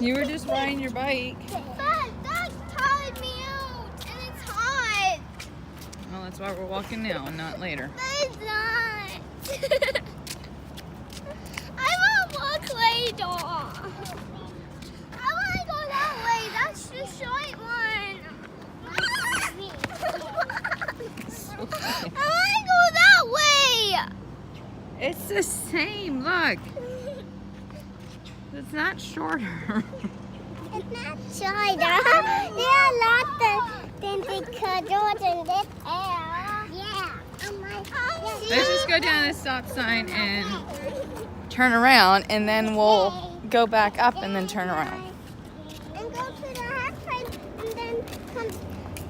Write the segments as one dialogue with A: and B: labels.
A: You were just riding your bike.
B: But that tired me out, and it's hot.
A: Well, that's why we're walking now and not later.
B: But it's not. I want to walk later. I want to go that way. That's the short one. I want to go that way.
A: It's the same. Look. It's not shorter.
B: It's not shorter. There are lots of things they could do in this area. Yeah.
A: Let's just go down this stop sign and turn around, and then we'll go back up and then turn around.
B: And go to the half pipe and then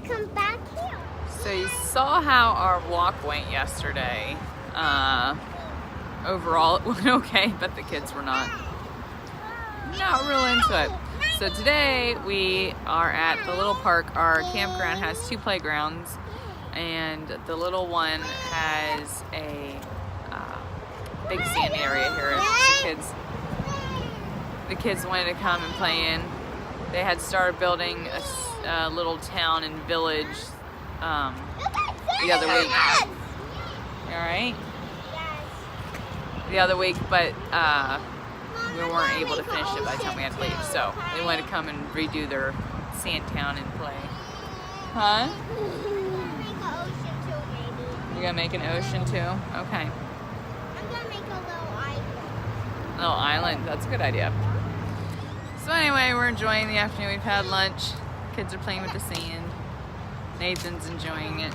B: come back here.
A: So you saw how our walk went yesterday. Overall it went okay, but the kids were not real into it. So today we are at the little park. Our campground has 2 playgrounds, and the little one has a big sand area here. The kids wanted to come and play in. They had started building a little town and village the other week. All right? The other week, but we weren't able to finish it by the time we had to leave. So they wanted to come and redo their sand town and play. Huh? You're gonna make an ocean too? Okay.
B: I'm gonna make a little island.
A: Little island, that's a good idea. So anyway, we're enjoying the afternoon. We've had lunch. Kids are playing with the sand. Nathan's enjoying it.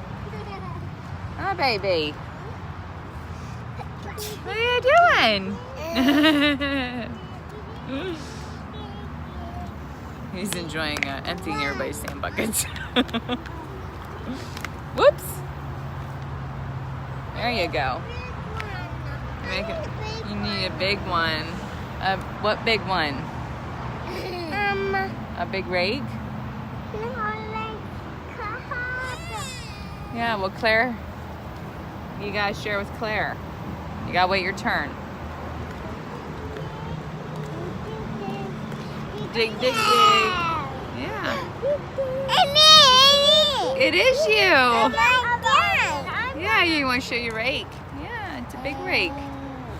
A: Hi, baby. What are you doing? He's enjoying emptying everybody's sand buckets. Whoops. There you go. You need a big one. What big one? A big rake? Yeah, well, Claire, you gotta share with Claire. You gotta wait your turn. Dig, dig, dig. Yeah. It is you. Yeah, you want to show your rake? Yeah, it's a big rake.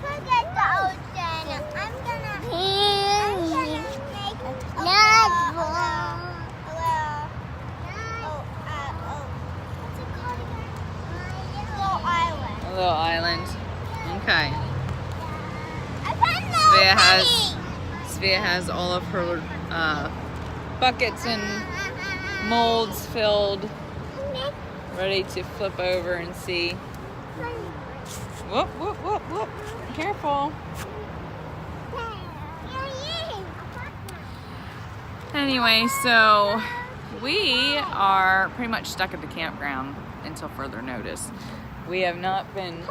B: Forget the ocean. I'm gonna make
A: A little island. Okay. Svea has all of her buckets and molds filled, ready to flip over and see. Whoop, whoop, whoop, whoop. Careful. Anyway, so we are pretty much stuck at the campground until further notice. We have not been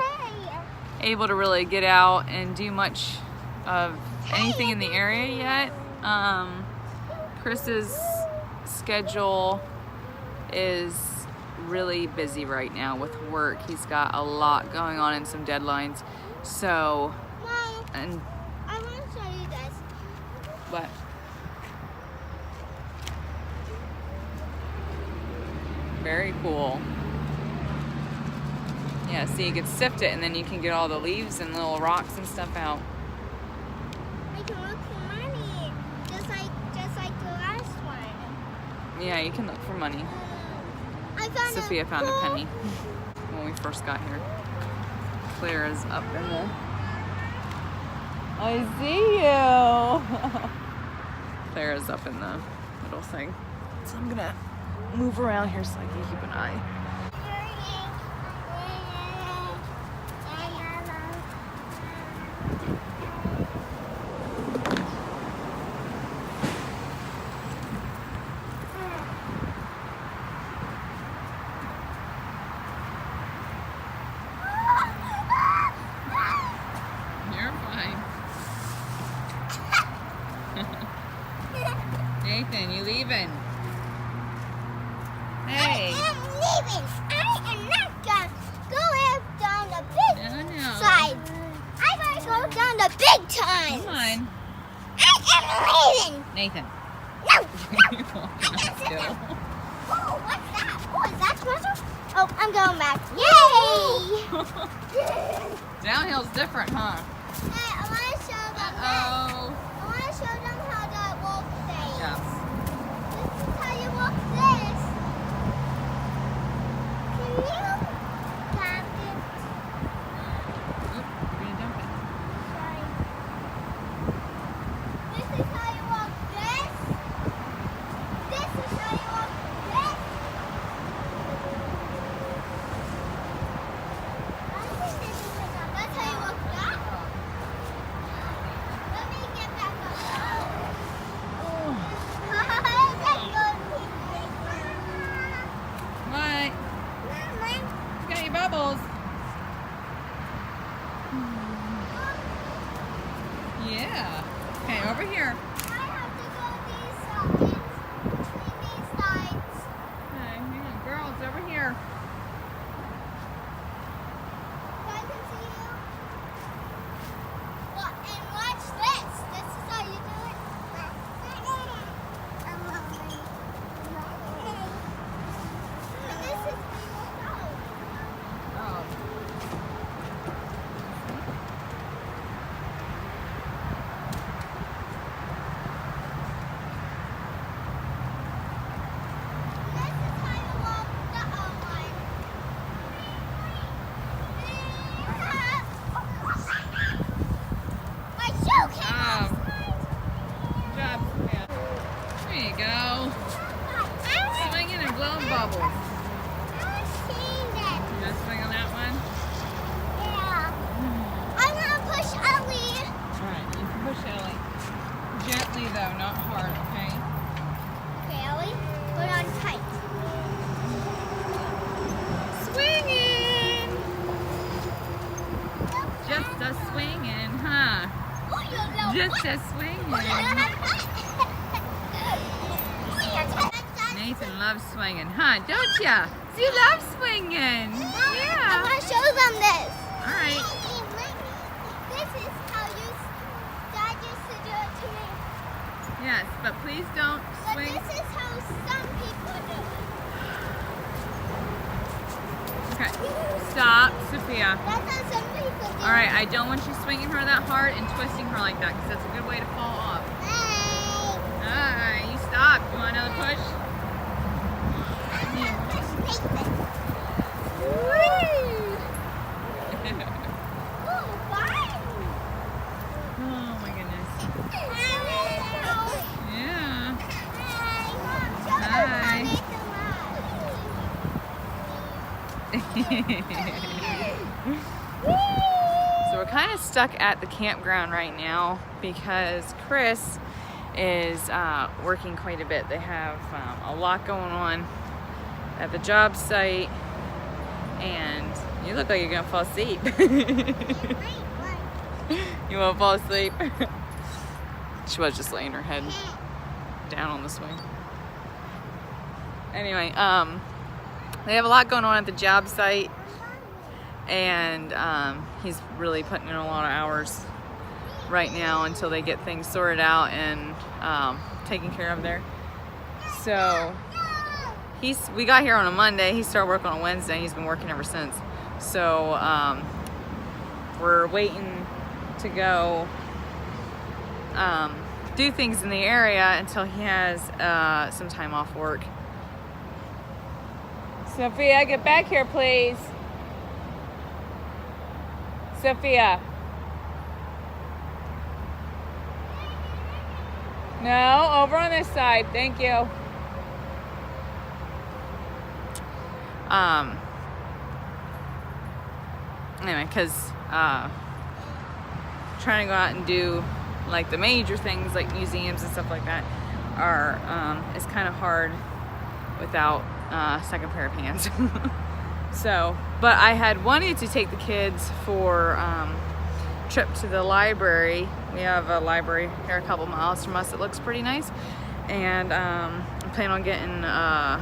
A: able to really get out and do much of anything in the area yet. Chris's schedule is really busy right now with work. He's got a lot going on and some deadlines. So,
B: Mom,
A: and
B: I want to show you this.
A: what? Very cool. Yeah, see, you can sift it and then you can get all the leaves and little rocks and stuff out.
B: I can look for money, just like the last one.
A: Yeah, you can look for money.
B: I found
A: Sophia found a penny when we first got here. Claire is up in the... I see you! Claire is up in the little thing. So I'm gonna move around here so I can keep an eye. You're fine. Nathan, you leaving? Hey.
B: I am leaving. I am not gonna go down the big
A: No.
B: side. I'm gonna go down the big time.
A: Come on.
B: I
A: Nathan.
B: No.
A: You're walking out still.
B: Oh, what's that? Oh, is that treasure? Oh, I'm going back. Yay!
A: Downhill's different, huh?
B: Hey, I want to show them this.
A: Uh-oh.
B: I want to show them how to walk this.
A: Yes.
B: This is how you walk this. Can you grab it?
A: Oop, you're gonna dump it.
B: Sorry. This is how you walk this. This is how you walk this. I think this is enough. That's how you walk that. Let me get back up.
A: What? You got your bubbles. Yeah. Okay, over here.
B: I have to go these sides, between these sides.
A: Okay, hang on, girls, over here.
B: I can see you. Well, and watch this. This is how you do it. And this is where you will go.
A: Oh.
B: This is how you walk the other one. My shoe came off.
A: Good job, Sophia. There you go. Swinging and blowing bubbles. You gonna swing on that one?
B: I'm gonna push Ellie.
A: Alright, you can push Ellie. Gently though, not hard, okay?
B: Okay, Ellie, put on tight.
A: Swinging! Just a swinging, huh?
B: Oh, you're low.
A: Just a swinging. Nathan loves swinging, huh? Don't ya? You love swinging.
B: I'm
A: Yeah.
B: gonna show them this.
A: Alright.
B: This is how Dad used to do it to me.
A: Yes, but please don't
B: But
A: swing.
B: this is how some people do
A: Okay. Stop, Sophia.
B: it. That's how some people do
A: Alright, I don't want you swinging her that hard and twisting her like that because that's a good way to fall off.
B: it. Hey.
A: Alright, you stop. You want another push?
B: I'm gonna push Nathan. Oh, fine.
A: Oh my goodness. Yeah. So we're kind of stuck at the campground right now because Chris is working quite a bit. They have a lot going on at the job site, and you look like you're gonna fall asleep. You won't fall asleep? She was just laying her head down on the swing. Anyway, they have a lot going on at the job site, and he's really putting in a lot of hours right now until they get things sorted out and taken care of there. So we got here on a Monday. He started work on a Wednesday. He's been working ever since. So we're waiting to go do things in the area until he has some time off work. Sophia, get back here, please. Sophia. No, over on this side. Thank you. Anyway, because trying to go out and do like the major things like museums and stuff like that are is kind of hard without a second pair of hands. So, but I had wanted to take the kids for trip to the library. We have a library here a couple miles from us. It looks pretty nice, and I plan on getting a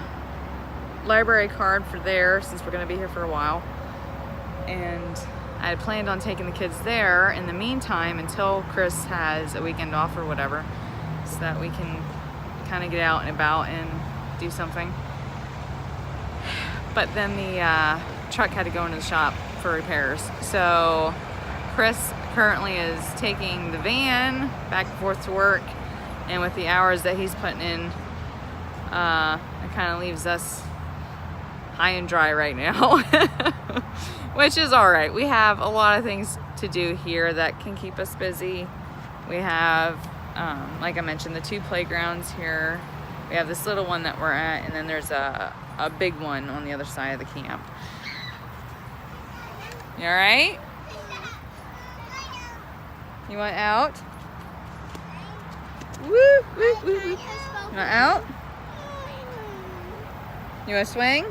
A: library card for there since we're going to be here for a while. And I had planned on taking the kids there in the meantime until Chris has a weekend off or whatever. so that we can kind of get out and about and do something. But then the truck had to go into the shop for repairs. So Chris currently is taking the van back and forth to work, and with the hours that he's putting in, it kind of leaves us high and dry right now, which is all right. We have a lot of things to do here that can keep us busy. We have, like I mentioned, the 2 playgrounds here. We have this little one that we're at, and then there's a big one on the other side of the camp. You all right? You want out? Woo, woo, woo, woo. You want out? You want to swing?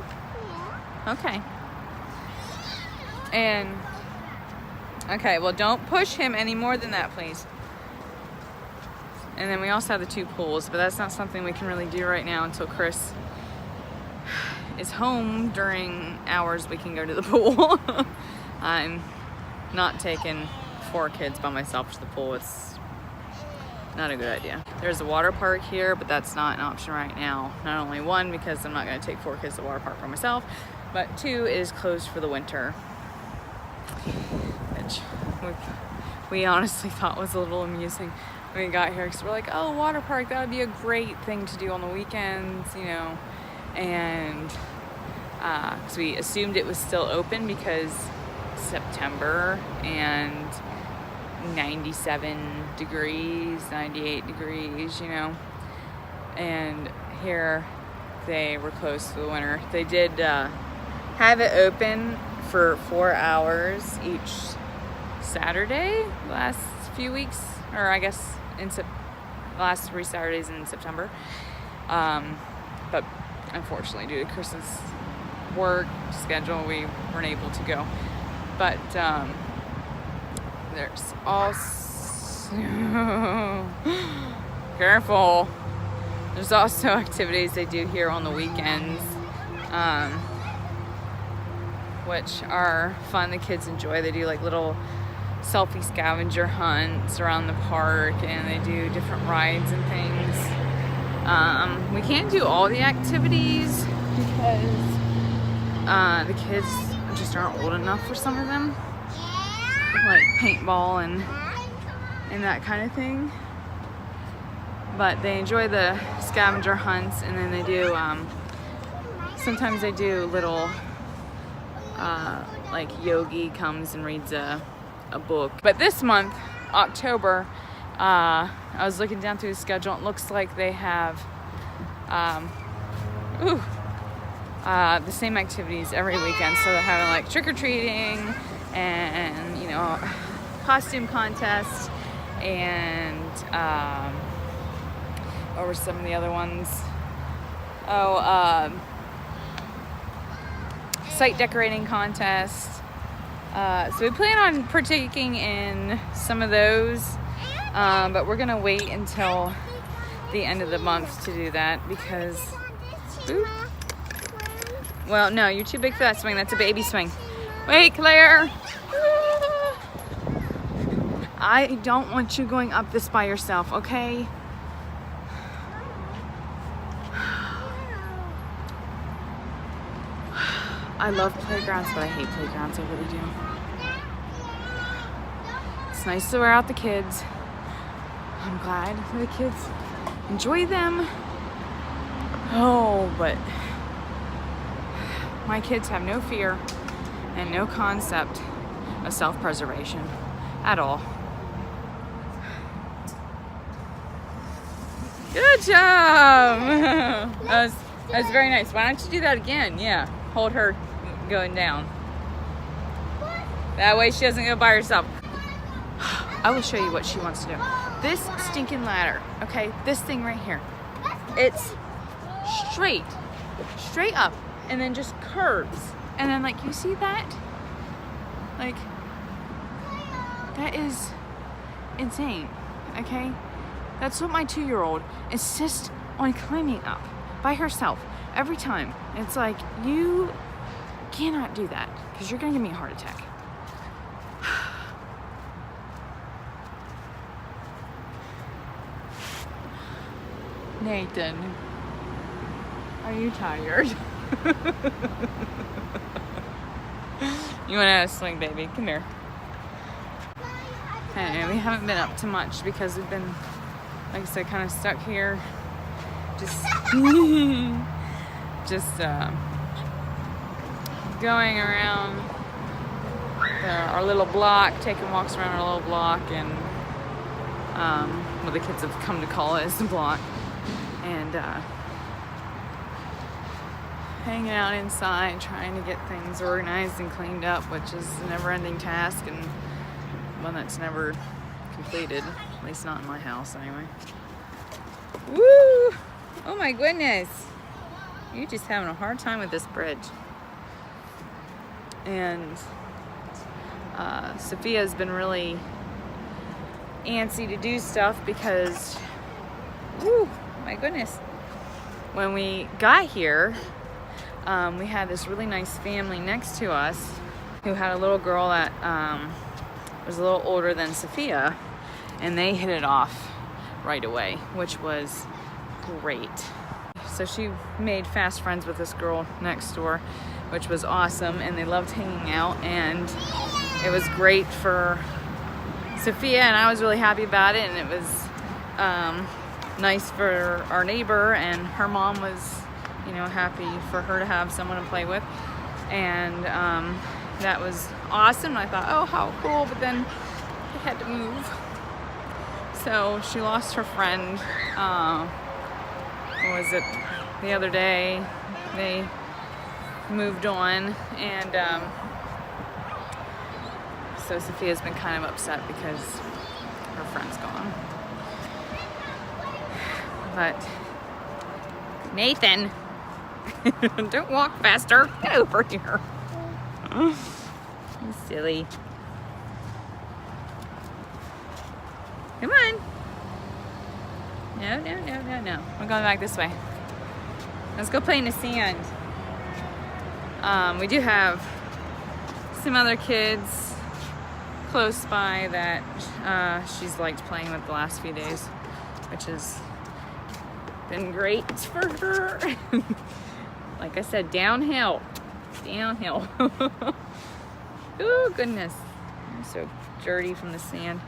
A: Okay. And, okay, well, don't push him any more than that, please. And then we also have the 2 pools, but that's not something we can really do right now until Chris is home during hours we can go to the pool. I'm not taking 4 kids by myself to the pool. It's not a good idea. There's a water park here, but that's not an option right now. Not only 1, because I'm not going to take 4 kids to the water park by myself, but 2, it is closed for the winter, which we honestly thought was a little amusing when we got here, because we're like, oh, water park, that would be a great thing to do on the weekends, you know, and because we assumed it was still open because September and 97 degrees, 98 degrees, you know, and here they were closed for the winter. They did have it open for 4 hours each Saturday last few weeks, or I guess in last 3 Saturdays in September, but unfortunately due to Chris's work schedule we weren't able to go. But there's also careful. There's also activities they do here on the weekends, which are fun. The kids enjoy. They do like little selfie scavenger hunts around the park, and they do different rides and things. We can't do all the activities because the kids just aren't old enough for some of them, like paintball and that kind of thing. But they enjoy the scavenger hunts, and then they do sometimes they do little like Yogi comes and reads a book. But this month, October, I was looking down through the schedule, and it looks like they have the same activities every weekend. So they're having like trick-or-treating and, you know, costume contests, and what were some of the other ones? Site decorating contest. So we plan on partaking in some of those, but we're gonna wait until the end of the month to do that because, well, no, you're too big for that swing. That's a baby swing. Wait, Claire. I don't want you going up this by yourself, okay? I love playgrounds, but I hate playgrounds. I really do. It's nice to wear out the kids. I'm glad the kids enjoy them. Oh, but my kids have no fear and no concept of self-preservation at all. Good job! That was very nice. Why don't you do that again? Yeah, hold her going down. That way she doesn't go by herself. I will show you what she wants to do. This stinking ladder, okay? This thing right here. It's straight up, and then just curves. And then, like, you see that? Like, that is insane, okay? That's what my 2-year-old insists on climbing up by herself every time. It's like, you cannot do that because you're gonna give me a heart attack. Nathan, are you tired? You want to swing, baby? Come here. Anyway, we haven't been up to much because we've been, like I said, kind of stuck here. Just going around our little block, taking walks around our little block, and what the kids have come to call it is the block, and hanging out inside, trying to get things organized and cleaned up, which is a never-ending task and one that's never completed, at least not in my house anyway. Woo! Oh my goodness! You're just having a hard time with this bridge. And Sophia's been really antsy to do stuff because, woo, my goodness. When we got here, we had this really nice family next to us who had a little girl that was a little older than Sophia, and they hit it off right away, which was great. So she made fast friends with this girl next door, which was awesome, and they loved hanging out, and it was great for Sophia, and I was really happy about it, and it was nice for our neighbor, and her mom was, you know, happy for her to have someone to play with, and that was awesome. I thought, oh, how cool, but then they had to move. So she lost her friend, what was it, the other day. They moved on, and so Sophia's been kind of upset because her friend's gone. But Nathan, don't walk faster. Get over here. You silly. Come on. No. We're going back this way. Let's go play in the sand. We do have some other kids close by that she's liked playing with the last few days, which has been great for her. Like I said, downhill. Oh goodness, I'm so dirty from the sand.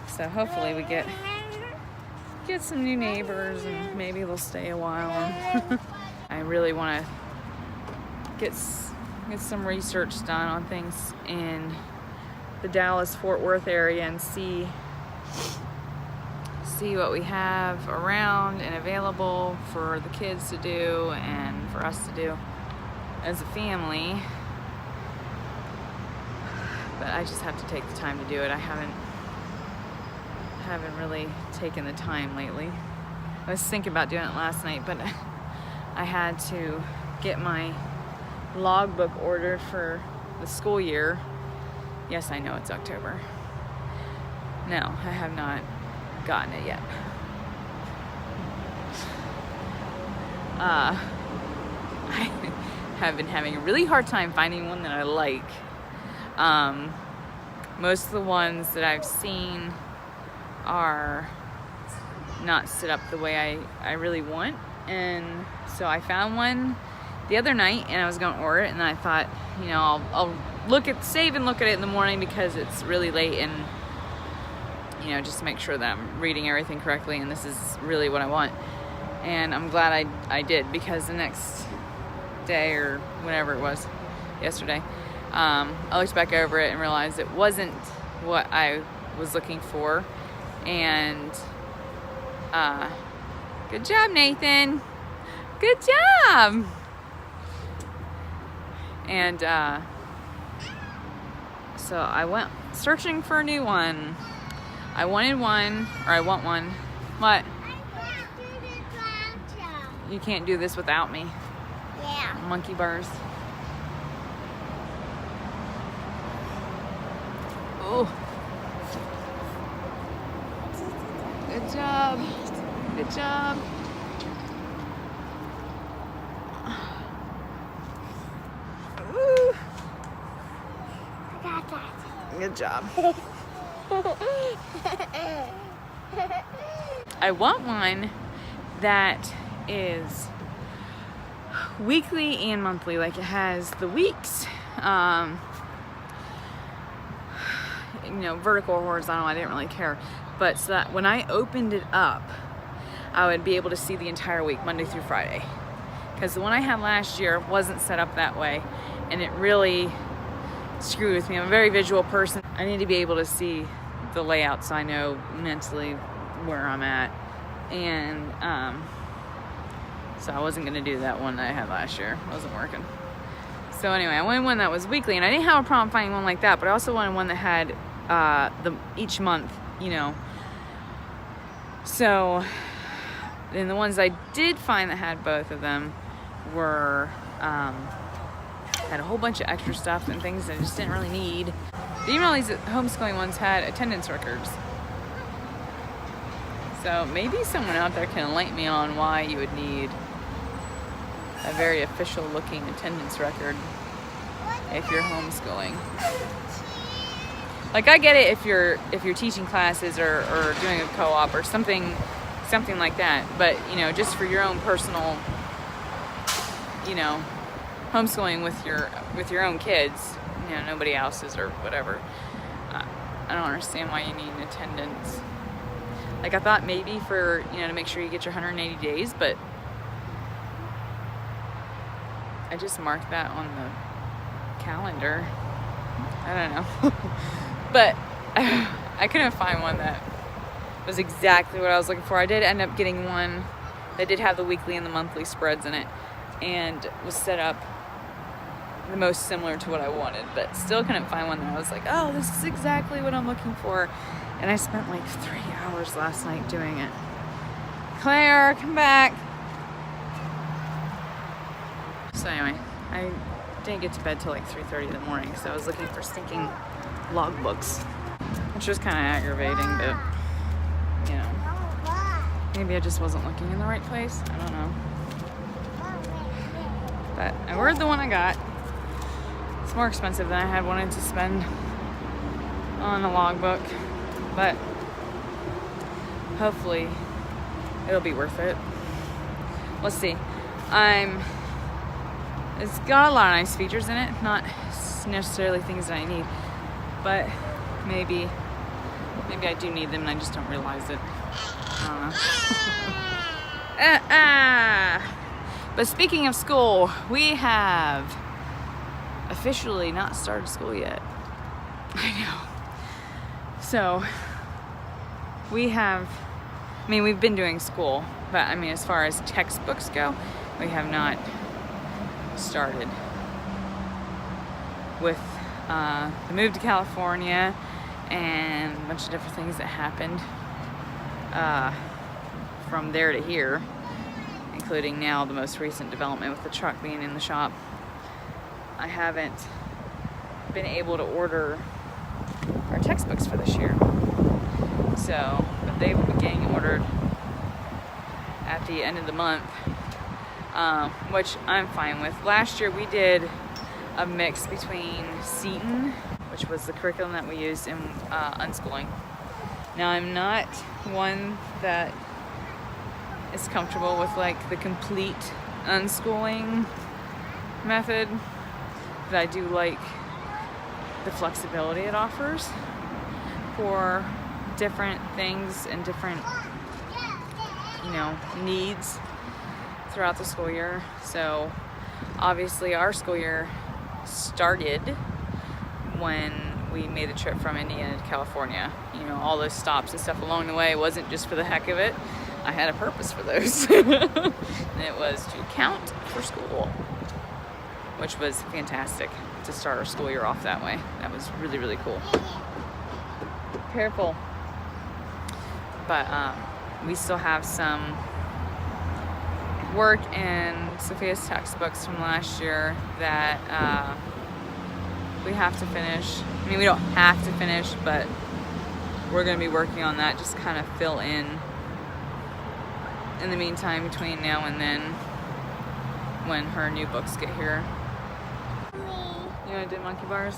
A: So hopefully we get some new neighbors, and maybe they'll stay a while. I really want to get some research done on things in the Dallas-Fort Worth area and see what we have around and available for the kids to do and for us to do as a family. But I just have to take the time to do it. I haven't really taken the time lately. I was thinking about doing it last night, but I had to get my logbook ordered for the school year. Yes, I know it's October. No, I have not gotten it yet. I have been having a really hard time finding one that I like. Most of the ones that I've seen are not set up the way I really want, and so I found one the other night and I was going to order it, and then I thought, you know, I'll save and look at it in the morning because it's really late, and you know, just to make sure that I'm reading everything correctly and this is really what I want. And I'm glad I did, because the next day, or whenever it was, yesterday, I looked back over it and realized it wasn't what I was looking for. And good job, Nathan. Good job. And so I went searching for a new one. I want one. What? You can't do this without me.
B: Yeah.
A: Monkey bars. Oh. Good job. Good job. Woo.
B: I got that.
A: Good job. I want one that is weekly and monthly, like it has the weeks, you know, vertical or horizontal, I didn't really care, but so that when I opened it up, I would be able to see the entire week, Monday through Friday, because the one I had last year wasn't set up that way, and it really screwed with me. I'm a very visual person. I need to be able to see the layout so I know mentally where I'm at, and so I wasn't gonna do that one that I had last year. It wasn't working. So anyway, I wanted one that was weekly, and I didn't have a problem finding one like that, but I also wanted one that had each month, you know. So, and the ones I did find that had both of them were had a whole bunch of extra stuff and things that I just didn't really need. Even all these homeschooling ones had attendance records. So maybe someone out there can enlighten me on why you would need a very official looking attendance record if you're homeschooling. Like, I get it if you're teaching classes or doing a co-op or something like that, but you know, just for your own personal, you know, homeschooling with your own kids, you know, nobody else's or whatever. I don't understand why you need an attendance. Like, I thought maybe for, you know, to make sure you get your 180 days, but I just marked that on the calendar. I don't know. But I couldn't find one that was exactly what I was looking for. I did end up getting one that did have the weekly and the monthly spreads in it, and was set up the most similar to what I wanted, but still couldn't find one that I was like, oh, this is exactly what I'm looking for. And I spent like 3 hours last night doing it. Claire, come back. So anyway, I didn't get to bed till like 3:30 in the morning, so I was looking for stinking logbooks, which was kind of aggravating, but you know, maybe I just wasn't looking in the right place. I don't know. But I ordered the one I got. It's more expensive than I had wanted to spend on a logbook, but hopefully it'll be worth it. Let's see. It's got a lot of nice features in it, not necessarily things that I need, but maybe I do need them and I just don't realize it. I don't know. But speaking of school, we have officially not started school yet. I know. So we've been doing school, but I mean, as far as textbooks go, we have not started. With the move to California and a bunch of different things that happened from there to here, including now the most recent development with the truck being in the shop, I haven't been able to order our textbooks for this year. So, but they will be getting ordered at the end of the month, which I'm fine with. Last year we did a mix between Seton, which was the curriculum that we used in unschooling. Now, I'm not one that is comfortable with like the complete unschooling method, but I do like the flexibility it offers for different things and different, you know, needs throughout the school year. So obviously our school year started when we made the trip from Indiana to California. You know, all those stops and stuff along the way wasn't just for the heck of it. I had a purpose for those. And it was to count for school, which was fantastic to start our school year off that way. That was really, really cool. Careful. But we still have some work in Sophia's textbooks from last year that we have to finish. I mean, we don't have to finish, but we're going to be working on that, just kind of fill in the meantime between now and then when her new books get here. You want to do monkey bars?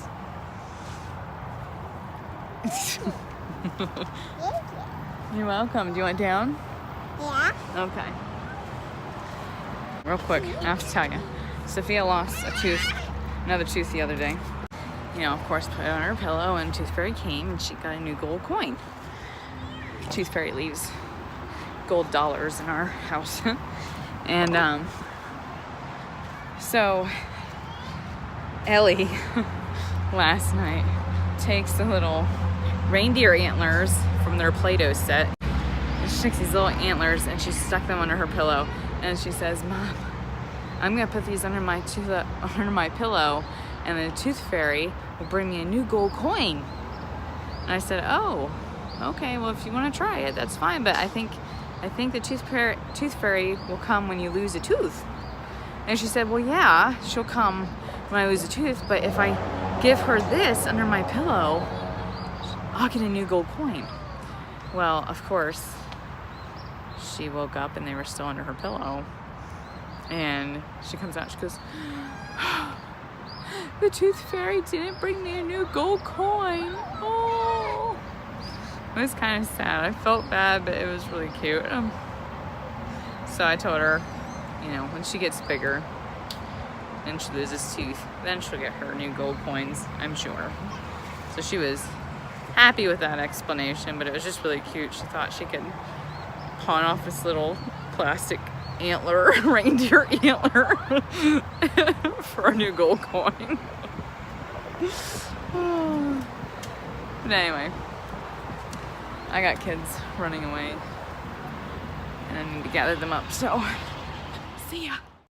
A: You're welcome. Do you want down?
B: Yeah.
A: Okay. Real quick, I have to tell you. Sophia lost a tooth, another tooth the other day. You know, of course, put it on her pillow, and Tooth Fairy came and she got a new gold coin. Tooth Fairy leaves gold dollars in our house. And so Ellie last night takes the little reindeer antlers from their Play-Doh set. And she takes these little antlers and she stuck them under her pillow. And she says, Mom, I'm gonna put these under my pillow, and the Tooth Fairy will bring me a new gold coin. And I said, oh, okay, well, if you want to try it, that's fine. But I think the Tooth Fairy will come when you lose a tooth. And she said, well, yeah, she'll come when I lose a tooth, but if I give her this under my pillow, I'll get a new gold coin. Well, of course, she woke up and they were still under her pillow. And she comes out, she goes, the Tooth Fairy didn't bring me a new gold coin. Oh. It was kind of sad. I felt bad, but it was really cute. So I told her, you know, when she gets bigger and she loses teeth, then she'll get her new gold coins, I'm sure. So she was happy with that explanation, but it was just really cute. She thought she could pawn off this little plastic antler, reindeer antler, for a new gold coin. But anyway, I got kids running away and I need to gather them up, so see ya.